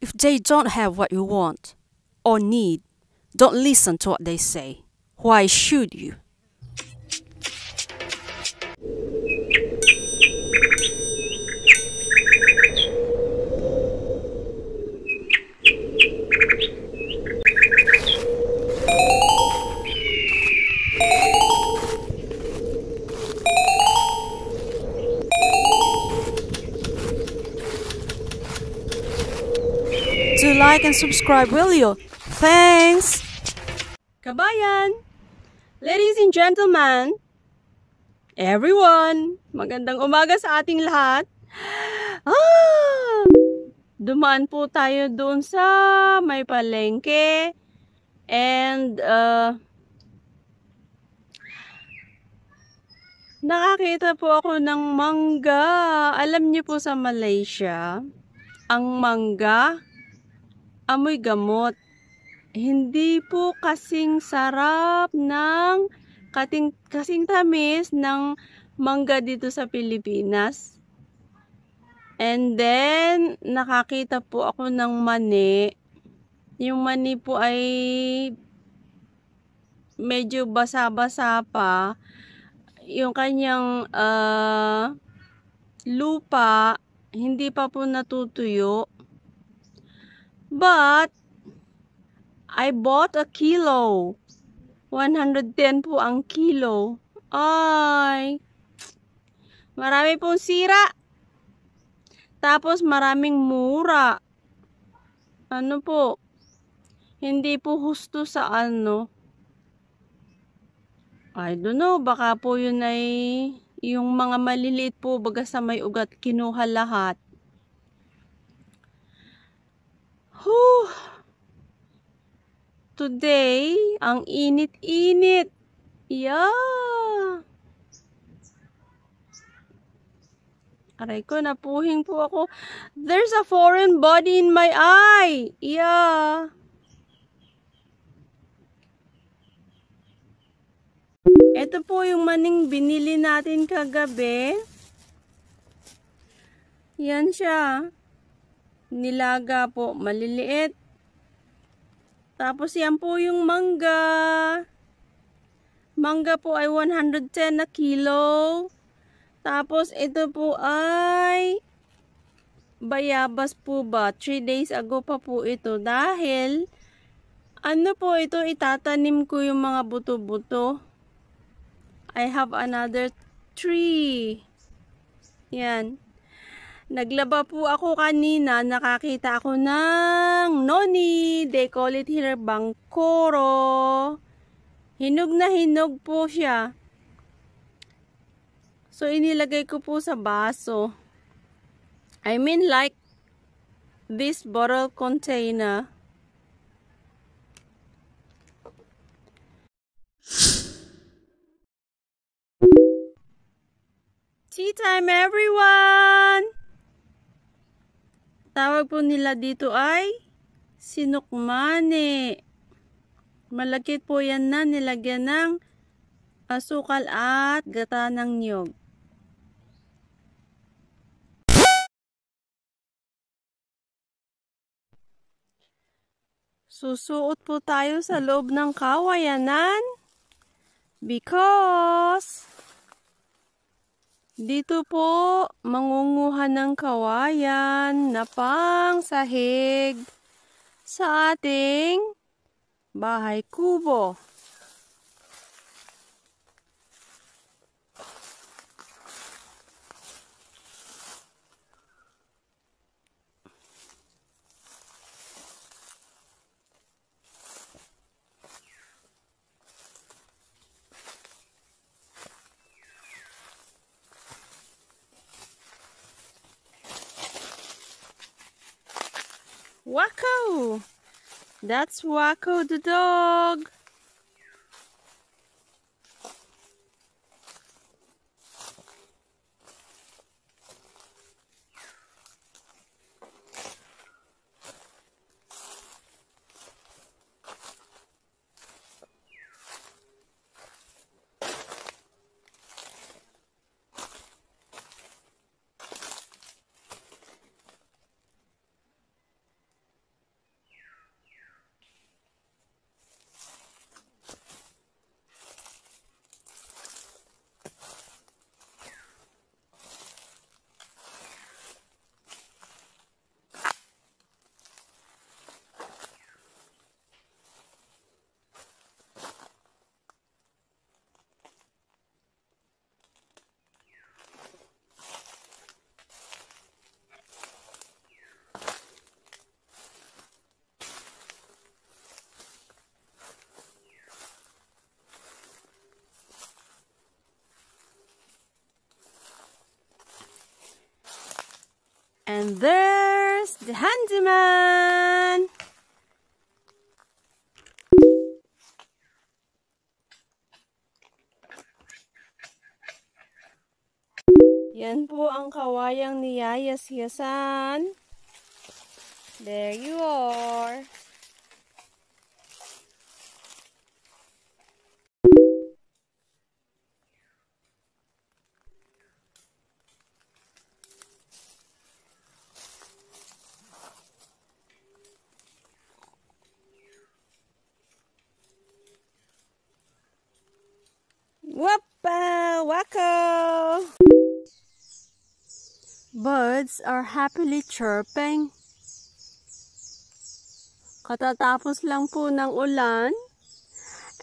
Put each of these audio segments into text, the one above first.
If they don't have what you want or need, don't listen to what they say. Why should you? Do like and subscribe, will you? Thanks! Kabayan! Ladies and gentlemen, everyone, magandang umaga sa ating lahat. Dumaan po tayo doon sa may palengke and nakakita po ako ng mangga. Alam niyo po sa Malaysia, ang mangga amoy gamot. Hindi po kasing sarap ng kasing tamis ng mangga dito sa Pilipinas. And then, nakakita po ako ng mani. Yung mani po ay medyo basa-basa pa. Yung kanyang lupa, hindi pa po natutuyo. But, I bought a kilo. 110 po ang kilo. Ay, marami pong sira. Tapos maraming mura. Ano po? Hindi po husto sa ano. I don't know, baka po yun ay yung mga maliliit po baga sa may ugat kinuha lahat. Today, ang init-init. Yeah. Aray ko, napuhing po ako. There's a foreign body in my eye. Yeah. Ito po yung maning binili natin kagabi. Yan siya. Nilaga po, maliliit. Tapos yan po yung mangga. Mangga po ay 110 na kilo. Tapos ito po ay bayabas po ba? 3 days ago pa po ito. Dahil ano po ito, itatanim ko yung mga buto-buto. I have another tree. Yan. Naglaba po ako kanina, nakakita ako ng noni. They call it here bangkoro. Hinog na hinog po siya. So, inilagay ko po sa baso. I mean like this bottle container. Tea time, everyone! Tawag po nila dito ay sinukmane. Malagkit po yan na nilagyan ng asukal at gata ng niyog. Susuot po tayo sa loob ng kawayanan because dito po mangunguha ng kawayan na pang sahig sa ating bahay kubo. Wacko! That's Wacko the dog. And there's the handyman. Yan po ang kawayang niyayas-yasan. There you are. Wappa! Wacko! Birds are happily chirping. Katatapos lang po ng ulan.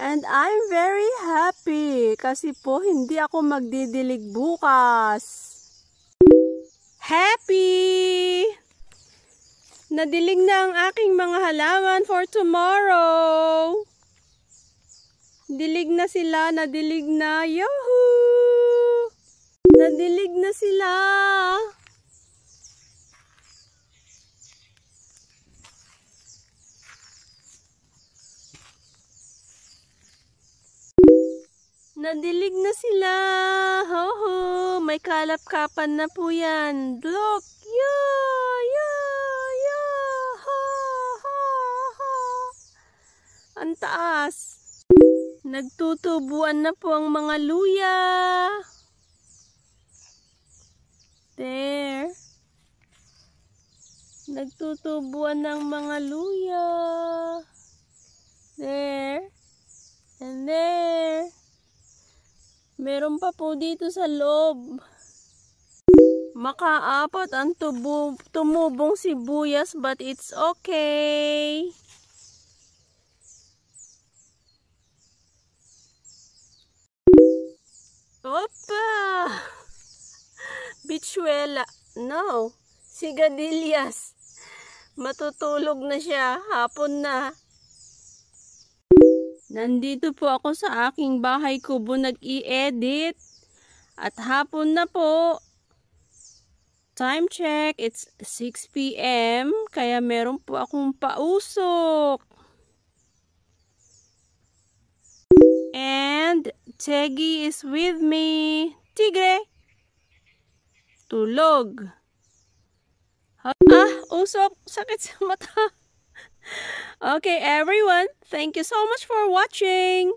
And I'm very happy kasi po hindi ako magdidilig bukas. Happy! Nadilig na ang aking mga halaman for tomorrow. Dilig na sila, nadilig na. Yahoo! Nadilig na sila. Nadilig na sila. Ho ho, may kalap-kapan na po yan. Look. Yeah, yeah, yeah. Ha, ha, ha. Ang taas. Nagtutubuan na po ang mga luya. There. Nagtutubuan ng mga luya. There. And there. Meron pa po dito sa loob. Makaapat ang tumubong sibuyas but it's okay. Opa! Bichuela. No. Sigarilyas. Matutulog na siya. Hapon na. Nandito po ako sa aking bahay kubo nag-i-edit. At hapon na po. Time check. It's 6 p.m. Kaya meron po akong pausok. And Teggy is with me. Tigre. Tulog. Usok. Sakit sa mata. Okay, everyone. Thank you so much for watching.